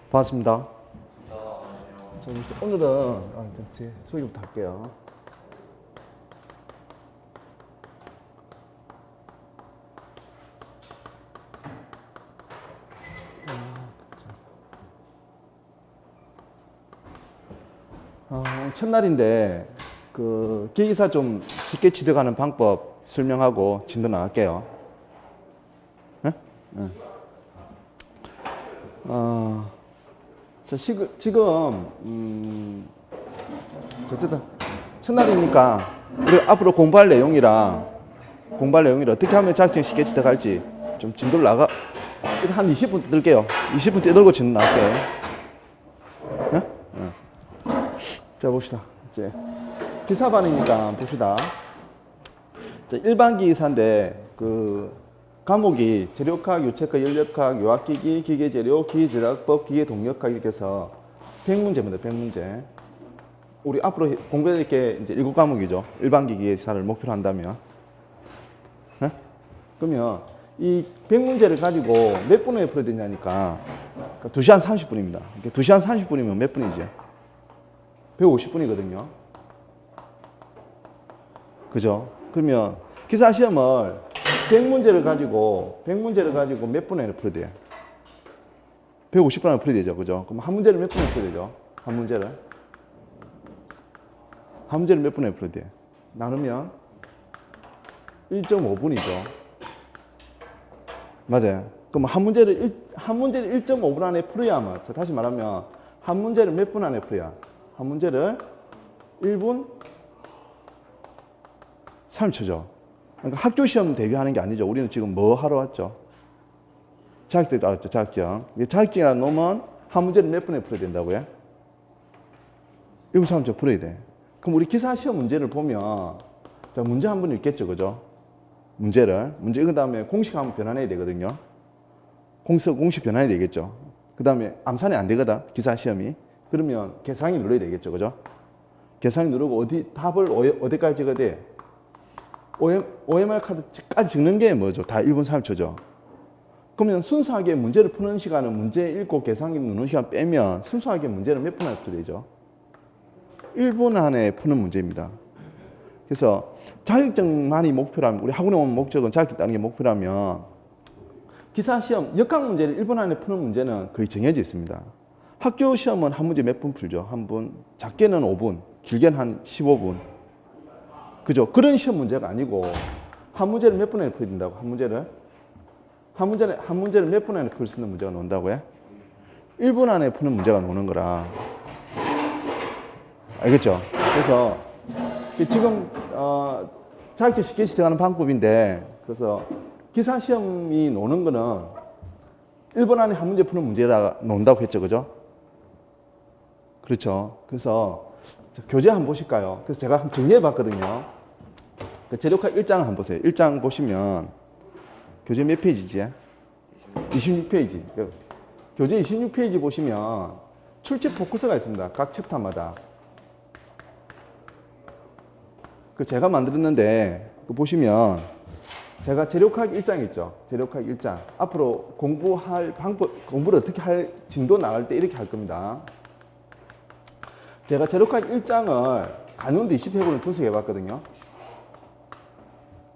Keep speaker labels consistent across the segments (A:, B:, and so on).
A: 반갑습니다. 오늘은 제 소개부터 할게요. 첫날인데 그 기기사 좀 쉽게 취득하는 방법 설명하고 진도 나갈게요. 네? 네. 지금 어쨌든 첫날이니까 우리 앞으로 공부할 내용이랑 어떻게 하면 자격증 쉽게 취득할지 좀 진도를 한 20분 뜯을게요. 20분 뜯을고 진도 나갈게요. 네? 네. 자, 봅시다. 이제 기사반이니까 봅시다. 자, 일반 기기사인데 그 과목이 재료과학, 유체과, 연력과학, 요약기기, 기계재료, 기계제작법, 기계동력학 이렇게 해서 100문제입니다. 100문제. 우리 앞으로 공부할 게 이제 7과목이죠. 일반 기기사를 목표로 한다면. 네? 그러면 이 100문제를 가지고 몇 분에 풀어야 되냐니까 2시간 30분입니다. 2시간 30분이면 몇 분이지? 150분이거든요. 그죠? 그러면 기사 시험을 100문제를 가지고 몇 분에 풀어야 돼요? 150분 안에 풀어야 되죠. 그죠? 그럼 한 문제를 몇 분에 풀어야 되죠? 한 문제를 몇 분에 풀어야 돼요? 나누면 1.5분이죠. 맞아요. 그럼 한 문제를 1.5분 안에 풀어야만, 다시 말하면 한 문제를 몇 분 안에 풀어야? 한 문제를 1분 30초죠. 그러니까 학교 시험 대비하는 게 아니죠. 우리는 지금 뭐 하러 왔죠? 자격증 알았죠? 자격증. 자격증이라는 놈은 한 문제를 몇 분에 풀어야 된다고요? 1분 30초 풀어야 돼. 그럼 우리 기사 시험 문제를 보면, 자, 문제 한 번 읽겠죠, 그죠? 문제 읽은 다음에 공식 한번 변환해야 되거든요. 공식 변환해야 되겠죠. 그 다음에 암산이 안 되거든, 기사 시험이. 그러면 계산기 눌러야 되겠죠, 그죠? 계산기 누르고 답을 어디까지 찍어야 돼? OMR 카드까지 찍는 게 뭐죠? 다 1분 30초죠. 그러면 순수하게 문제를 푸는 시간은 문제 읽고 계산기 누르는 시간 빼면 순수하게 문제를 몇 분 안에 풀어야 되죠? 1분 안에 푸는 문제입니다. 그래서 자격증만이 목표라면, 우리 학원에 온 목적은 자격증 따는 게 목표라면 기사 시험 역학 문제를 1분 안에 푸는 문제는 거의 정해져 있습니다. 학교 시험은 한 문제 몇 분 풀죠? 한 분, 작게는 5분, 길게는 한 15분. 그죠? 그런 시험 문제가 아니고 한 문제를 몇 분 안에 풀어야 된다고? 한 문제를 몇 분 안에 풀 수 있는 문제가 나온다고요? 1분 안에 푸는 문제가 나오는 거라. 알겠죠? 그래서 지금 자격증 쉽게 취득하는 방법인데, 그래서 기사 시험이 노는 거는 1분 안에 한 문제 푸는 문제라 논다고 했죠, 그죠? 그렇죠. 그래서 교재 한번 보실까요? 그래서 제가 한번 정리해 봤거든요. 재료과 1장을 한번 보세요. 1장 보시면 교재 몇 페이지지? 26페이지. 교재 26페이지 보시면 출제 포커스가 있습니다. 각 챕터마다. 그 제가 만들었는데 보시면 제가 재료과학 1장 있죠. 재료과학 1장. 앞으로 공부할 방법, 공부를 어떻게 할 진도 나갈 때 이렇게 할 겁니다. 제가 재료과학 1장을 간연도 20회분을 분석해 봤거든요.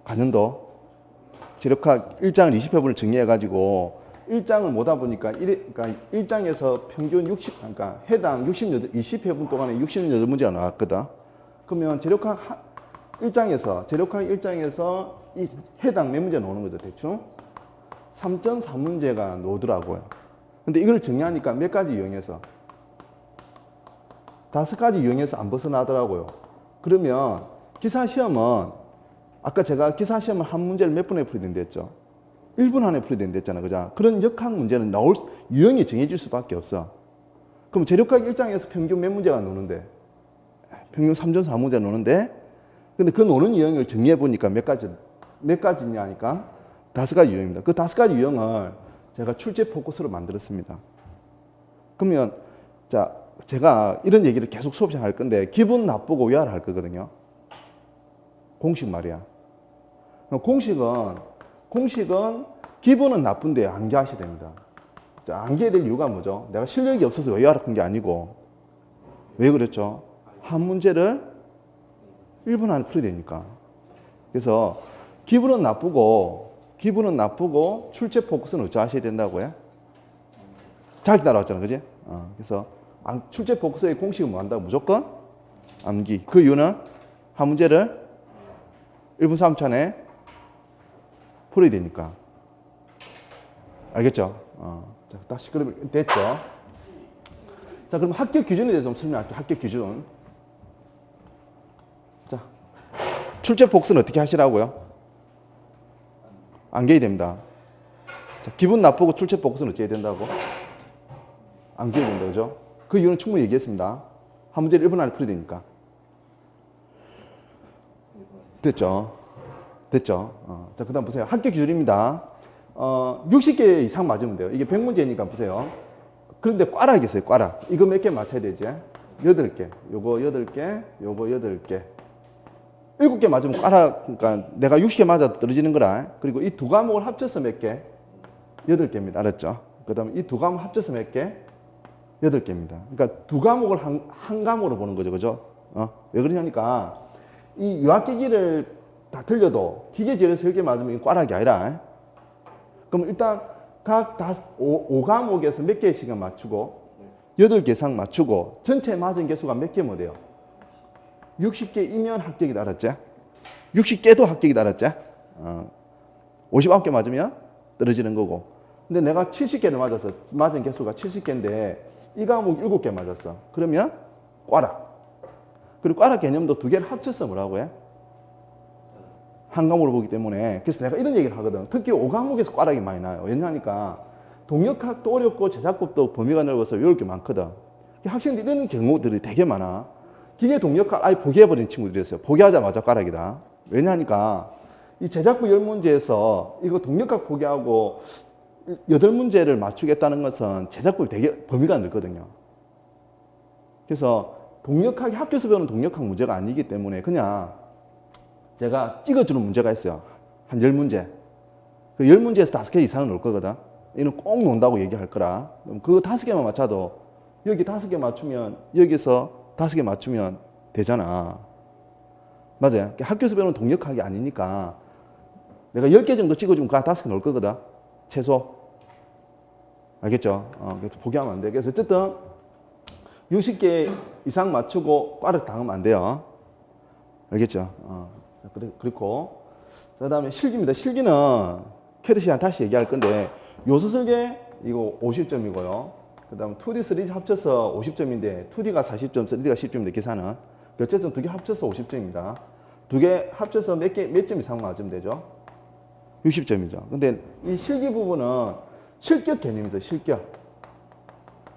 A: 간연도. 재료과학 1장을 20회분을 정리해 가지고 1장을 못하 보니까 그러니까 1장에서 평균 60, 해당 20회분 동안에 68문제가 나왔거든. 그러면 재료과학 1장에서 이 해당 몇 문제 나오는 거죠, 대충? 3.4문제가 나오더라고요. 근데 이걸 정리하니까 몇 가지 이용해서? 5가지 이용해서 안 벗어나더라고요. 그러면 기사 시험은, 아까 제가 기사 시험은 한 문제를 몇 분에 풀어야 된다 했죠? 1분 안에 풀어야 된다 했잖아, 그죠? 그런 역학 문제는 유형이 정해질 수밖에 없어. 그럼 재료과학 1장에서 평균 몇 문제가 나오는데? 평균 3.4문제 나오는데, 근데 그 노는 유형을 정리해 보니까 몇 가지냐 하니까 5가지 유형입니다. 그 5가지 유형을 제가 출제 포커스로 만들었습니다. 그러면, 자, 제가 이런 얘기를 계속 수업 시간에 할 건데, 기분 나쁘고 위아를 할 거거든요. 공식 말이야. 공식은 기분은 나쁜데 암기하셔야 됩니다. 자, 자, 암기해야 될 이유가 뭐죠? 내가 실력이 없어서 외워라 한 게 아니고 왜 그랬죠? 한 문제를 1분 안에 풀어야 되니까. 그래서 기분은 나쁘고 출제 포커스는 어찌하셔야 된다고요? 자기 따라왔잖아, 그지? 그래서 출제 포커스의 공식은 뭐 한다고? 무조건 암기. 그 이유는 한 문제를 1분 3초 안에 풀어야 되니까. 알겠죠? 자, 다시 그러면 됐죠? 자, 그럼 합격 기준에 대해서 좀 설명할게요. 합격 기준. 자, 출제 복수는 어떻게 하시라고요? 암기해야 됩니다. 자, 기분 나쁘고 출제 복수는 어떻게 해야 된다고? 암기해야 된다, 그죠? 그 이유는 충분히 얘기했습니다. 한 문제를 1분 안에 풀어야 되니까. 됐죠? 됐죠? 자, 그 다음 보세요. 합격 기준입니다. 60개 이상 맞으면 돼요. 이게 100문제니까 보세요. 그런데 꽈락이 있어요, 꽈락. 이거 몇 개 맞춰야 되지? 8개. 요거 8개, 요거 8개. 7개 맞으면 꽈락, 그러니까 내가 60개 맞아도 떨어지는 거라. 그리고 이 두 과목을 합쳐서 몇 개? 8개입니다. 알았죠? 그 다음에 이 두 과목 합쳐서 몇 개? 8개입니다. 그러니까 두 과목을 한 과목으로 보는 거죠, 그죠? 왜 그러냐니까, 이 유학기기를 다 틀려도 기계재료에서 10개 맞으면 이건 꽈락이 아니라. 그럼 일단 각 5과목에서 몇 개씩은 맞추고 8개 이상 맞추고 전체 맞은 개수가 몇 개면 돼요? 60개이면 합격이다, 알았지? 60개도 합격이다, 알았지? 59개 맞으면 떨어지는 거고. 근데 내가 70개를 맞아서 맞은 개수가 70개인데 이 과목 7개 맞았어. 그러면 꽈락. 그리고 꽈락 개념도 두 개를 합쳐서 뭐라고 해? 한 과목으로 보기 때문에. 그래서 내가 이런 얘기를 하거든. 특히 5과목에서 꽈락이 많이 나요. 왜냐하니까 동역학도 어렵고 제작법도 범위가 넓어서 외울 게 많거든. 학생들이 이런 경우들이 되게 많아. 기계 동역학 아예 포기해버린 친구들이었어요. 포기하자마자 꽈락이다. 왜냐하니까 이 제작부 10문제에서 이거 동역학 포기하고 8문제를 맞추겠다는 것은 제작법이 되게 범위가 넓거든요. 그래서 동역학이 학교에서 배우는 동역학 문제가 아니기 때문에 그냥 제가 찍어주는 문제가 있어요. 한 10문제. 그 10문제에서 5개 이상은 올 거거든. 이는 꼭 논다고 얘기할 거라. 그럼 그거 5개만 맞춰도 여기 5개 맞추면 여기서 5개 맞추면 되잖아. 맞아요. 학교에서 배우는 동역학이 아니니까 내가 10개 정도 찍어주면 그 5개 넣을 거거든. 최소. 알겠죠? 그래서 포기하면 안 돼. 그래서 어쨌든 60개 이상 맞추고 꽈락 당하면 안 돼요. 알겠죠? 그렇고. 그 다음에 실기입니다. 실기는 캐드 시간 다시 얘기할 건데 요소 설계 이거 50점이고요. 그 다음 2D, 3D 합쳐서 50점인데 2D가 40점, 3D가 10점인데 계산은 결제점 두 개 합쳐서 50점입니다. 두 개 합쳐서 몇 점 이상 맞으면 되죠? 60점이죠. 근데 이 실기 부분은 실격 개념이죠. 실격.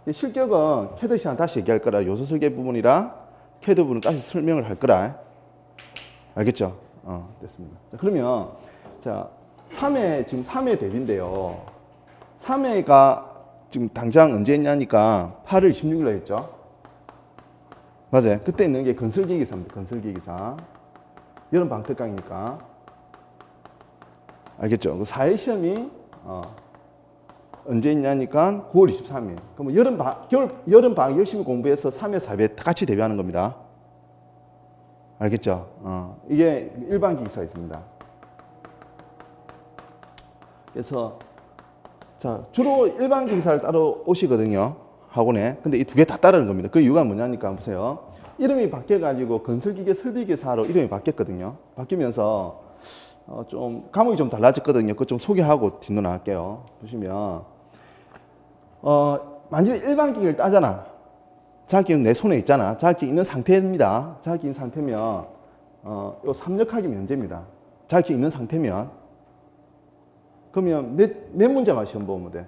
A: 이 실격은 캐드 시간 다시 얘기할 거라. 요소 설계 부분이랑 캐드 부분은 다시 설명을 할 거라. 알겠죠? 됐습니다. 자, 그러면 자 3회 지금 3회 대비인데요. 3회가 지금 당장 언제 했냐니까 8월 26일 날 했죠. 맞아요. 그때 있는 게 건설기기사입니다. 건설기기사. 여름 방특강이니까. 알겠죠? 그 4회 시험이 언제 있냐니까 9월 23일. 그럼 여름 방학 열심히 공부해서 3회, 4회 같이 대비하는 겁니다. 알겠죠? 이게 일반 기기사 있습니다. 그래서 자 주로 일반 기기사를 따로 오시거든요. 학원에. 근데 이 두 개 다 따르는 겁니다. 그 이유가 뭐냐니까 보세요. 이름이 바뀌어가지고 건설기계 설비기사로 이름이 바뀌었거든요. 바뀌면서 좀 과목이 좀 달라졌거든요. 그거 좀 소개하고 뒷노 나갈게요. 보시면 만약에 일반 기기를 따잖아. 자격증 내 손에 있잖아. 자격증 있는 상태입니다. 자격증 있는 상태면 요 3역학이 면제입니다. 자격증 있는 상태면 그러면 몇 문제만 시험 보면 돼?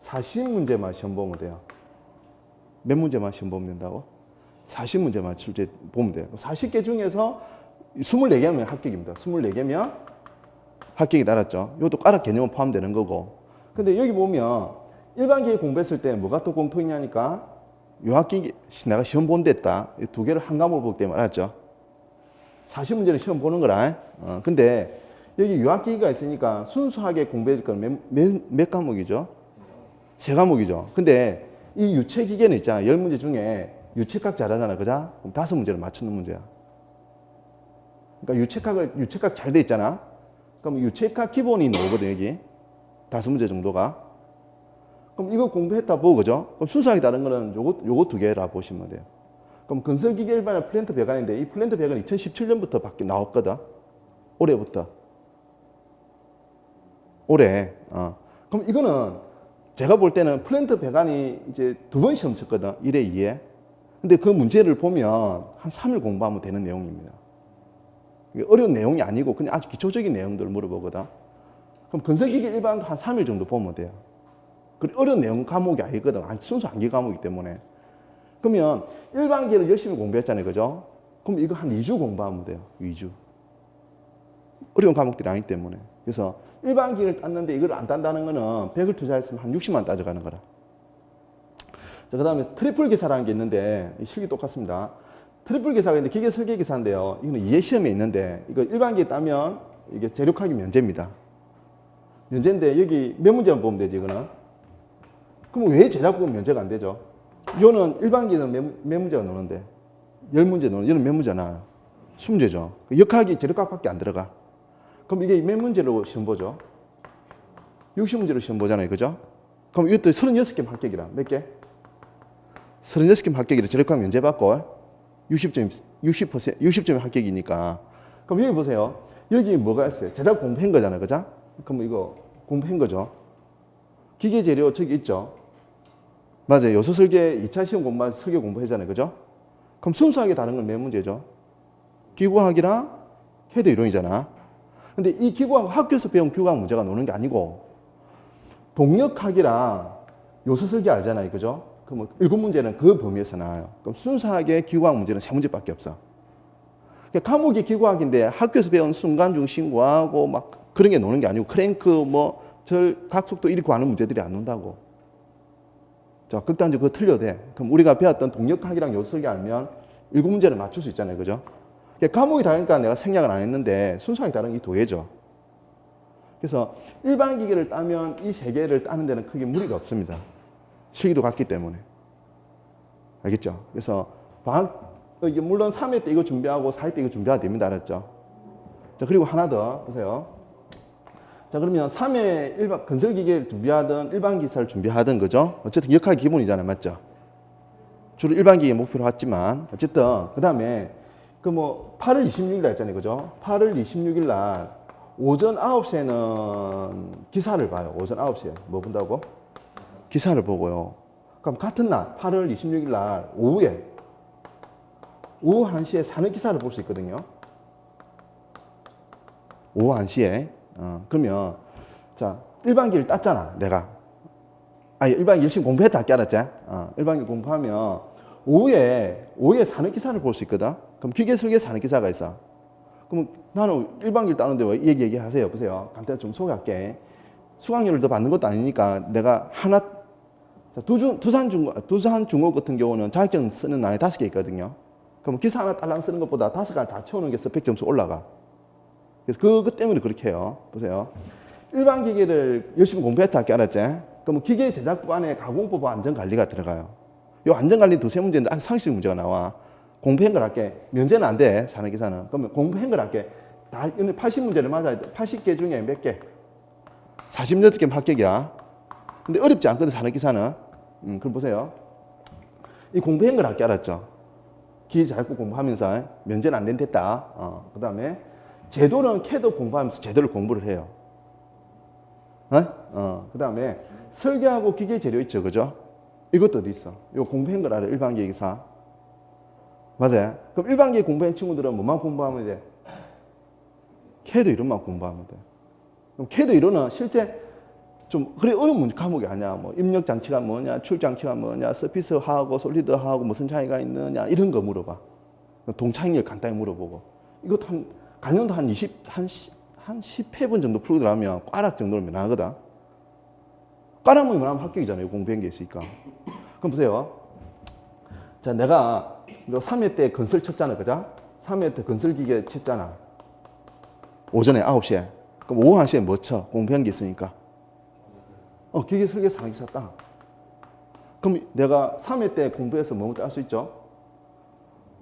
A: 40문제만 시험 보면 돼요. 몇 문제만 시험 보면 된다고? 40문제만 실제 보면 돼요. 40개 중에서 24개면 합격입니다. 24개면 합격이 달았죠. 이것도 꽈락 개념은 포함되는 거고. 근데 여기 보면 일반 기계 공부했을 때 뭐가 또 공통이냐니까 유학기계 내가 시험 본 데 있다. 이 두 개를 한 과목으로 보기 때문에 알았죠? 40문제는 시험 보는 거라. 근데 여기 유학기기가 있으니까 순수하게 공부해줄 건 몇 과목이죠? 3과목이죠. 근데 이 유체기계는 있잖아. 10문제 중에 유체각 잘하잖아. 그죠? 그럼 5문제를 맞추는 문제야. 그러니까 유체각 잘 돼 있잖아. 그럼 유체각 기본이 나오거든, 여기. 5문제 정도가. 그럼 이거 공부했다 보고, 그죠? 그럼 순수하게 다른 거는 요거 2개라 보시면 돼요. 그럼 건설기계 일반의 플랜트 배관인데, 이 플랜트 배관은 2017년부터 밖에 나왔거든. 올해부터. 올해. 그럼 이거는 제가 볼 때는 플랜트 배관이 이제 2번 시험 쳤거든. 1회, 2회. 근데 그 문제를 보면 한 3일 공부하면 되는 내용입니다. 어려운 내용이 아니고 그냥 아주 기초적인 내용들을 물어보거든. 그럼 건설기계 일반도 한 3일 정도 보면 돼요. 그리고 어려운 내용 과목이 아니거든. 순수 암기 과목이기 때문에. 그러면 일반기를 열심히 공부했잖아요. 그죠? 그럼 이거 한 2주 공부하면 돼요. 2주. 어려운 과목들이 아니기 때문에. 그래서 일반기를 땄는데 이걸 안 딴다는 거는 100을 투자했으면 한 60만 따져가는 거라. 자, 그 다음에 트리플 기사라는 게 있는데, 실기 똑같습니다. 트리플 기사가 있는데 기계 설계 기사인데요. 이거는 이해 시험에 있는데, 이거 일반기에 따면 이게 재력하기 면제입니다. 면제인데, 여기 몇 문제만 보면 되지, 이거는. 그럼 왜 제작국은 면제가 안 되죠? 이거는 일반기는 몇 문제가 나오는데? 10문제 나오는데, 이거는 몇 문제 나와요? 20문제죠. 역학이 재력학밖에 안 들어가. 그럼 이게 몇 문제로 시험 보죠? 60문제로 시험 보잖아요. 그죠? 그럼 이것도 36개 합격이라. 몇 개? 36개 합격이라 재력학 면제받고 60점이 합격이니까. 그럼 여기 보세요. 여기 뭐가 있어요? 제작 공부한 거잖아요. 그죠? 그럼 이거 공부한 거죠. 기계 재료 저기 있죠? 맞아요. 요소 설계 2차 시험 공부한 설계 공부했잖아요. 그죠? 그럼 순수하게 다른 건 몇 문제죠? 기구학이랑 헤드 이론이잖아. 근데 이 기구학, 학교에서 배운 기구학 문제가 나오는 게 아니고, 동력학이랑 요소 설계 알잖아요. 그죠? 그럼 7문제는 그 범위에서 나와요. 그럼 순수하게 기구학 문제는 3문제밖에 없어. 그러니까 과목이 기구학인데 학교에서 배운 순간중 신고하고 막 그런 게 나오는 게 아니고, 크랭크, 뭐, 각속도 이렇게 하는 문제들이 안 나온다고. 자, 극단적으로 그거 틀려도 돼. 그럼 우리가 배웠던 동력학이랑 요소 설계 알면 7문제를 맞출 수 있잖아요. 그죠? 과목이 다르니까 내가 생략을 안 했는데 순수하게 다른 게 도예죠. 그래서 일반 기계를 따면 이 3개를 따는 데는 크게 무리가 없습니다. 시기도 같기 때문에. 알겠죠? 그래서 물론 3회 때 이거 준비하고 4회 때 이거 준비해야 됩니다. 알았죠? 자, 그리고 하나 더 보세요. 자, 그러면 3회 일반 건설기계를 준비하든 일반 기사를 준비하든 그죠? 어쨌든 역학이 기본이잖아요. 맞죠? 주로 일반 기계 목표로 했지만 어쨌든 그 다음에 그 뭐 8월 26일 날 했잖아요. 그죠? 8월 26일 날 오전 9시에는 기사를 봐요. 오전 9시에. 뭐 본다고? 기사를 보고요. 그럼 같은 날 8월 26일 날 오후에 오후 1시에 산업 기사를 볼 수 있거든요. 오후 1시에. 그러면 자, 일반기를 땄잖아. 내가. 일반기 열심히 공부했다 할게 알았지? 일반기 공부하면 오후에 산업 기사를 볼 수 있거든. 그럼 기계 설계 산업 기사가 있어. 그럼 나는 일반기를 따는데 왜 얘기하세요. 보세요. 간단히 좀 소개할게. 수강료를 더 받는 것도 아니니까 내가 하나 두산중업 같은 경우는 자격증 쓰는 날에 5개 있거든요. 그럼 기사 하나 딸랑 쓰는 것보다 5개를 다 채우는 게 스펙 점수 올라가. 그래서 그것 때문에 그렇게 해요. 보세요. 일반 기계를 열심히 공부했다 할게 알았지? 그럼 기계 제작법 안에 가공법 안전관리가 들어가요. 이 안전관리 2-3문제인데 상식 문제가 나와. 공부한 걸 할게. 면제는 안 돼. 산업기사는. 그러면 공부한 걸 할게. 다 80문제를 맞아야 돼. 80개 중에 몇 개? 48개 합격이야. 근데 어렵지 않거든, 산업기사는. 그럼 보세요. 이 공부한 걸 할게 알았죠? 기계 제작법 공부하면서 면제는 안 된댔다. 그 다음에 제도는 캐도 공부하면서 제도를 공부를 해요. 그 다음에 설계하고 기계 재료 있죠, 그죠? 이것도 어디 있어? 이거 공부한 걸 알아, 일반 기계사. 맞아요? 그럼 일반 기계 공부한 친구들은 뭐만 공부하면 돼? 캐도 이론만 공부하면 돼. 그럼 캐도 이론은 실제 좀 그래 어려운 과목이 아니야. 뭐 입력 장치가 뭐냐, 출력 장치가 뭐냐, 서피스하고 솔리드하고 무슨 차이가 있느냐 이런 거 물어봐. 동창일 간단히 물어보고. 이것도 간연도 한 10회분 정도 풀고 들어가면 꽈락 정도로 면하거든. 꽈락만 면하면 합격이잖아요. 공부한 게 있으니까. 그럼 보세요. 자, 내가 3회 때 건설 쳤잖아. 그죠? 3회 때 건설기계 쳤잖아. 오전에 9시에. 그럼 오후 1시에 뭐 쳐? 공부한 게 있으니까. 기계 설계 산업기사 따. 그럼 내가 3회 때 공부해서 뭐뭐 딸 수 있죠?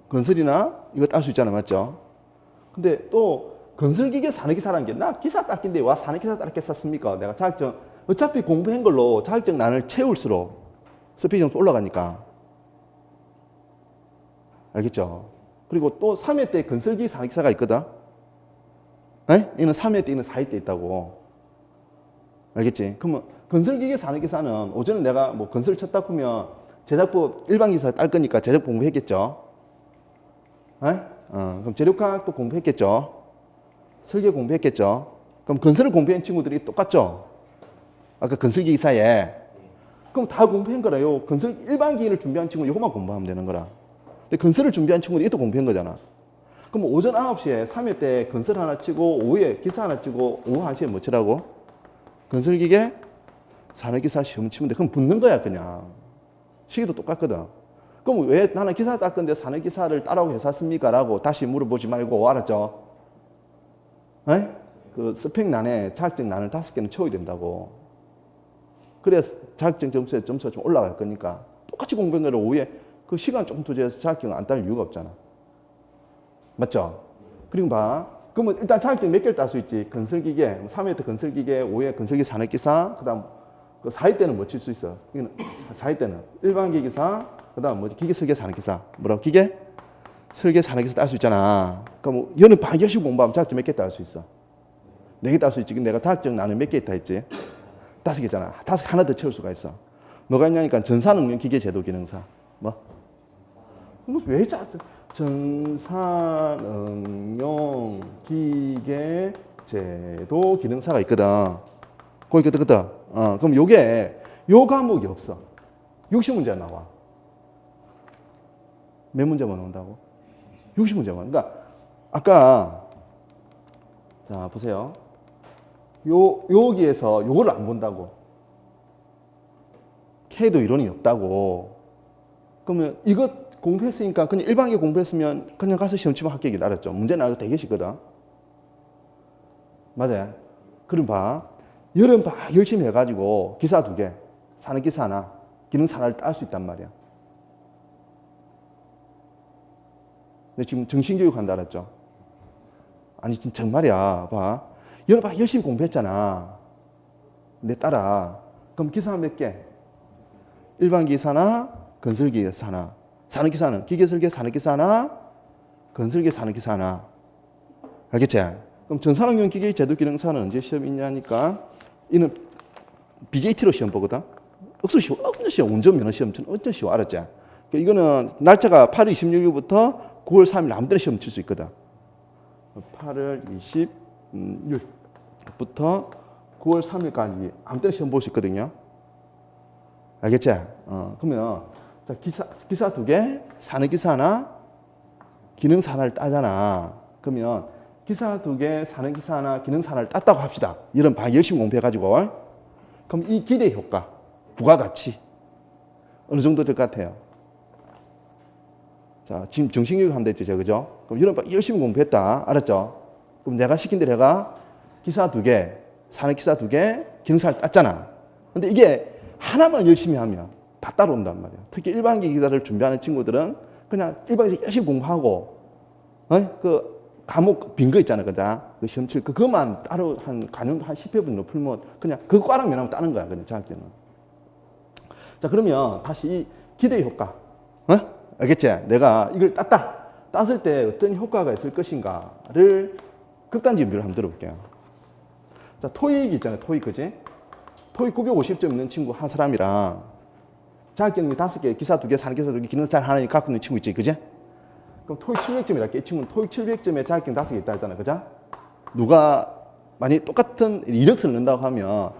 A: 건설이나 이거 딸 수 있잖아, 맞죠? 근데 또 건설기계 산업기사라는 게 나 기사 땄긴데 와 산업기사 따겠었습니까? 내가 자격증 어차피 공부한 걸로 자격증 난을 채울수록 스피드 점수 올라가니까. 알겠죠? 그리고 또 3회 때 건설기 산업기사가 있거든. 에? 이는 3회 때, 이는 4회 때 있다고. 알겠지? 그러면 건설기계 산업기사는 오전에 내가 뭐 건설 쳤다 보면 제작부 일반기사 딸 거니까 제작 공부했겠죠? 에? 그럼 재료과학도 공부했겠죠? 설계 공부했겠죠? 그럼 건설을 공부한 친구들이 똑같죠? 아까 건설기사에. 그럼 다 공부한 거라요. 건설 일반기를 준비한 친구 이것만 공부하면 되는 거라. 근데 건설을 준비한 친구들이 또 공부한 거잖아. 그럼 오전 9시에 3회 때 건설 하나 치고 오후에 기사 하나 치고 오후 1시에 뭐 치라고? 건설기계 산업기사 시험 치면 돼. 그럼 붙는 거야 그냥. 시기도 똑같거든. 그럼 왜 나는 기사 딸 건데 산업기사를 따라고 했었습니까? 라고 다시 물어보지 말고 알았죠? 에? 그 스펙란에 자격증 난을 5개는 채워야 된다고. 그래야 자격증 점수가 좀 올라갈 거니까. 똑같이 공부한 거를 오후에 그 시간 조금 투자해서 자격증을 안 딸 이유가 없잖아. 맞죠? 그리고 봐. 그러면 일단 자격증 몇 개를 딸 수 있지? 건설기계, 3회 때 건설기계, 5회 건설기 산업기사, 그 다음 그 4회 때는 뭐 칠 수 있어? 4회 때는 일반기기사, 그 다음 뭐지? 기계 설계 산업기사. 뭐라고? 기계 설계 산업기사 딸 수 있잖아. 그럼 뭐 얘는 반 열심히 공부하면 자격증 몇 개 딸 수 있어? 4개 딸 수 있지. 근데 내가 자격증 나는 몇 개 있다 했지? 5개잖아. 5개 하나 더 채울 수가 있어. 뭐가 있냐니까 전산응용 기계제도기능사. 뭐? 왜 전산응용 기계제도기능사가 있거든. 거기 그때. 그럼 요 과목이 없어. 60문제 나와. 몇 문제만 나온다고? 60문제만. 그러니까 아까 자 보세요. 여기에서 요거를 안 본다고. K도 이론이 없다고. 그러면 이거 공부했으니까 그냥 일반계 공부했으면 그냥 가서 시험 치면 합격이다. 알았죠? 문제 나와도 되게 쉽거든. 맞아요? 그럼 봐. 여름 열심히 해가지고 기사 2개, 산업기사 하나, 기능사 하나를 딸 수 있단 말이야. 근데 지금 정신교육 한다 알았죠? 아니 진짜 정말이야. 봐. 여름 열심히 공부했잖아. 내 따라. 그럼 기사 몇 개? 일반기사나 건설기사 하나. 산업기사는 기계설계 산업기사 하나, 건설계 산업기사 하나. 알겠지? 그럼 전산응용 기계제도기능사는 언제 시험 있냐니까 이는 BJT로 시험 보거든. 억수 쉬워. 엄청 쉬워. 운전면허 시험 엄청 쉬워. 알았지? 이거는 날짜가 8월 26일부터 9월 3일 아무 때나 시험 칠 수 있거든. 8월 26일부터 9월 3일까지 아무 때나 시험 볼 수 있거든요. 알겠지? 그러면 자, 기사 2개, 산업기사 하나, 기능사 하나를 따잖아. 그러면 기사 2개, 산업기사 하나, 기능사 하나를 땄다고 합시다. 이런 열심히 공부해가지고. 그럼 이 기대 효과, 부가가치 어느 정도 될 것 같아요? 자, 지금 정신교육 한다 했죠, 그죠? 그럼 이런 열심히 공부했다. 알았죠? 그럼 내가 시킨 대로 내가 기사 2개, 산업기사 2개, 기능사를 땄잖아. 근데 이게 하나만 열심히 하면 다 따라온단 말이야. 특히 일반기 기사를 준비하는 친구들은 그냥 일반기사 열심히 공부하고, 그 과목 빈 거 있잖아, 그다? 그 시험 칠 그것만 따로 간용도 한 10회분 풀면 그냥 그 과랑 면하면 따는 거야, 그냥 자격증은. 자, 그러면 다시 이 기대 효과, 알겠지? 내가 이걸 땄을 때 어떤 효과가 있을 것인가를 극단적 비율을 한번 들어볼게요. 자, 토익 있잖아요, 토익, 그지? 토익 950점 있는 친구 한 사람이랑 자격증이 5개, 기사 2개, 산업기사 2개, 기능사 하나 갖고 있는 친구 있지, 그지? 그럼 토익 700점이랄게. 이 친구는 토익 700점에 자격증 5개 있다 했잖아, 그죠? 누가 만약 똑같은 이력서를 넣는다고 하면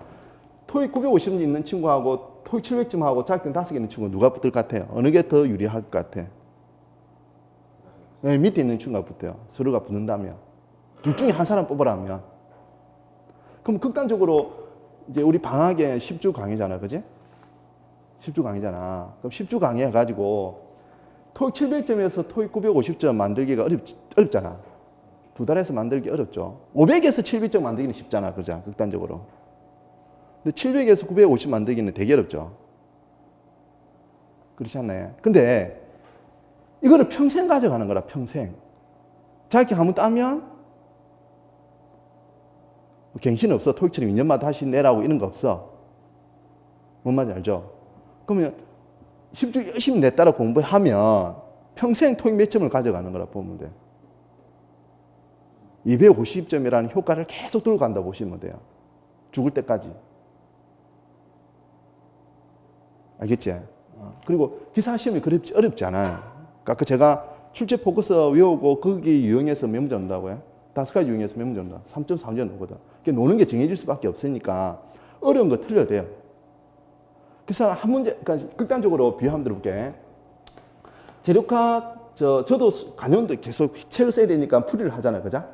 A: 토익 950점 있는 친구하고 토익 700점하고 자격증 5개 있는 친구는 누가 붙을 것 같아요? 어느 게 더 유리할 것 같아? 네, 밑에 있는 친구가 붙어요. 서로가 붙는다면. 둘 중에 한 사람 뽑으라면. 그럼 극단적으로 이제 우리 방학에 10주 강의잖아, 그지? 10주 강의잖아. 그럼 10주 강의 해가지고 토익 700점에서 토익 950점 만들기가 어렵잖아. 2달에서 만들기 어렵죠. 500에서 700점 만들기는 쉽잖아. 그죠? 극단적으로. 근데 700에서 950 만들기는 되게 어렵죠. 그렇지 않나요? 근데 이거를 평생 가져가는 거라, 평생. 자격증 한번 따면 갱신 없어. 토익처럼 2년마다 다시 내라고 이런 거 없어. 뭔 말인지 알죠? 그러면 10주 열심히 내 따라 공부하면 평생 토익 몇 점을 가져가는 거라 보면 돼. 250점이라는 효과를 계속 들고 간다 보시면 돼요. 죽을 때까지. 알겠지? 그리고 기사 시험이 그렇지 어렵지 않아요. 그러니까 제가 출제 포커스 외우고 거기에 유형해서 몇 문제 온다고요? 5가지 유형해서 몇 문제 온다? 3.3점 오거든. 노는 게 정해질 수밖에 없으니까 어려운 거 틀려야 돼요. 그래서 한 문제, 그러니까 극단적으로 비유 한번 들어볼게. 재료학, 저도 간연도 계속 책을 써야 되니까 풀이를 하잖아요. 그죠?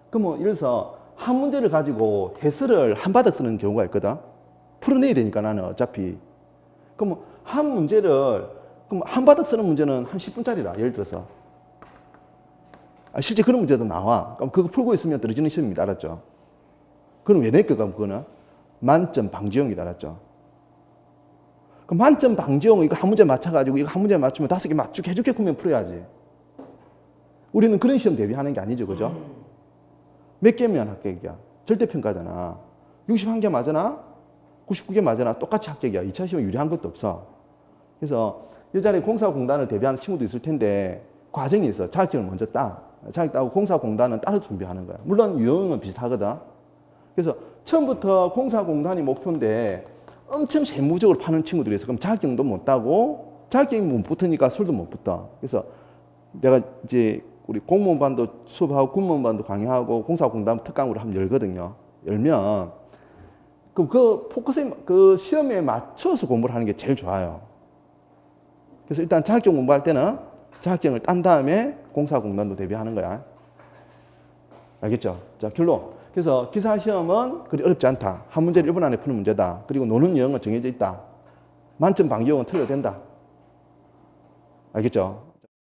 A: 그럼 뭐, 예를 들어서 한 문제를 가지고 해설을 한 바닥 쓰는 경우가 있거든. 풀어내야 되니까 나는 어차피. 그럼 뭐 한 문제를, 그럼 한 바닥 쓰는 문제는 한 10분짜리라, 예를 들어서. 실제 그런 문제도 나와. 그럼 그거 풀고 있으면 떨어지는 시험입니다. 알았죠? 그럼 왜 낼까? 그거는 만점 방지형이다. 알았죠? 그럼 만점 방지형 이거 한 문제 맞춰가지고 이거 한 문제 맞추면 5개 맞추게 해줄게 그러면 풀어야지. 우리는 그런 시험 대비하는 게 아니죠. 그죠? 몇 개면 합격이야? 절대평가잖아. 61개 맞으나? 99개 맞으나? 똑같이 합격이야. 2차 시험 유리한 것도 없어. 그래서 이 자리에 공사공단을 대비하는 친구도 있을 텐데 과정이 있어. 자격증을 먼저 따. 자격 따고 공사공단은 따로 준비하는 거야. 물론 유형은 비슷하거든. 그래서 처음부터 공사공단이 목표인데 엄청 세무적으로 파는 친구들이 있어. 그럼 자격증도 못 따고 자격증이 못 붙으니까 술도 못 붙어. 그래서 내가 이제 우리 공무원반도 수업하고 군무원반도 강의하고 공사공단 특강으로 한번 열거든요. 열면 그 포커스에 그 시험에 맞춰서 공부를 하는 게 제일 좋아요. 그래서 일단 자격증 공부할 때는 자격증을 딴 다음에 공사공단도 대비하는 거야. 알겠죠? 자, 결론. 그래서 기사 시험은 그리 어렵지 않다. 한 문제를 1분 안에 푸는 문제다. 그리고 노는 유형은 정해져 있다. 만점 방지형은 틀려도 된다. 알겠죠?